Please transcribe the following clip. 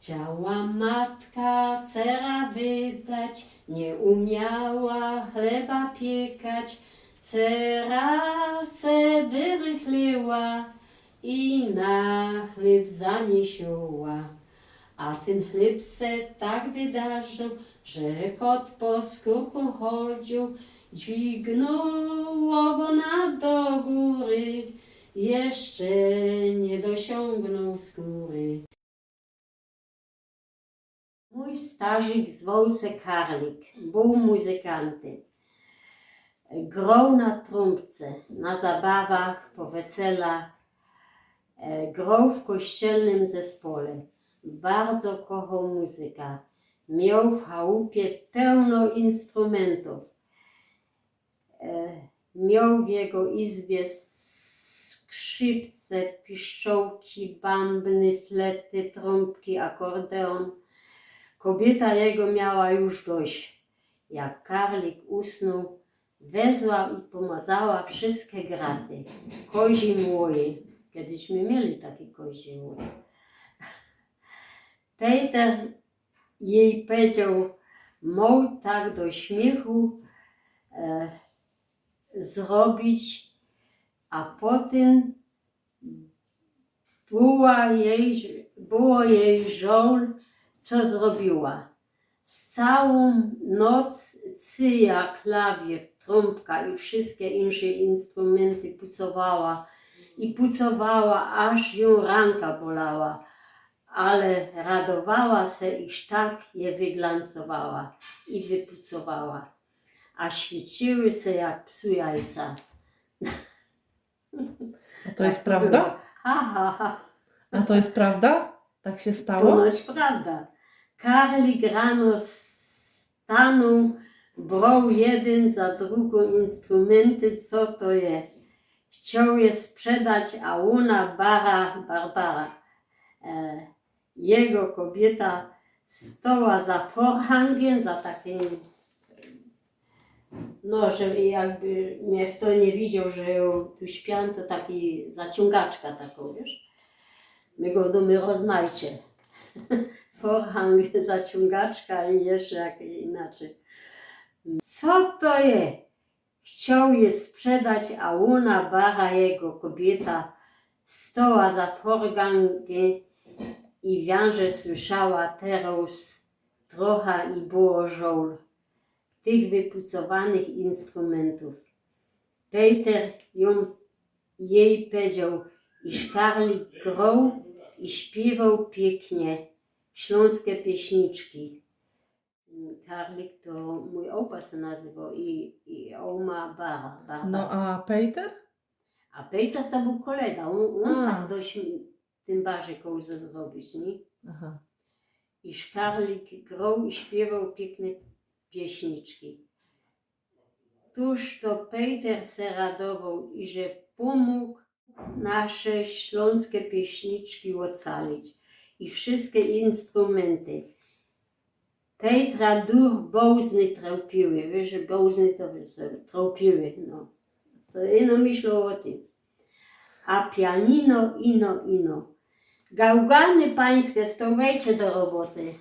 Chciała matka cera wydać, nie umiała chleba piekać. Cera se wyrychliła i na chleb zaniesiła. A ten chleb se tak wydarzył, że kot po skórku chodził. Dźwignuło go do góry, jeszcze nie dosiągnął skóry. Mój starzyk zwał se Karlik, był muzykantem. Grał na trąbce, na zabawach, po weselach. Grał w kościelnym zespole. Bardzo kochał muzykę. Miał w chałupie pełno instrumentów. Miał w jego izbie skrzypce, piszczołki, bębny, flety, trąbki, akordeon. Kobieta jego miała już dość. Jak Karlik usnął, wezła i pomazała wszystkie graty. Kozi młoje. Kiedyśmy mieli takie kozie młoje. Peter jej powiedział, mógł tak do śmiechu zrobić, a potem było jej żal, co zrobiła. Z całą noc cyja, klawier, trąbka i wszystkie inne instrumenty pucowała, aż ją ranka bolała. Ale radowała se, iż tak je wyglancowała i wypucowała, a świeciły se jak psu jajca. A to jest prawda? Ha. A to jest prawda? Tak się stało? Ponoć prawda. Karlik rano stanął, brał jeden za drugą instrumenty, co to je. Chciał je sprzedać, a ona Barbara, jego kobieta, stała za forhangiem, za takim, no, że jakby mnie w to nie widział, że ją tu śpią, to taki zaciągaczka taką, wiesz. My go domy rozmaicie. Forhang, zaciągaczka i jeszcze jak inaczej. Co to je? Chciał je sprzedać, a ona, Bara, jego kobieta, stała za forhangiem i wianże słyszała teraz trochę i było żal tych wypucowanych instrumentów. Peter jej powiedział, iż Karlik grał i śpiewał pięknie śląskie pieśniczki. Karlik to mój opa się nazywał i oma Bara. No a Peter? A Peter to był kolega, on tak dość w tym barze kołże zrobić, nie? Aha. Iż Karlik grał i śpiewał piękne pieśniczki. Tuż to Peter se radował i że pomógł nasze śląskie pieśniczki ocalić i wszystkie instrumenty. Petra duch bołzny tropiły, wiesz, że bołzny to tropiły, no. To ino myślał o tym. A pianino, ino. Gałgany pańskie, to wejdźcie do roboty.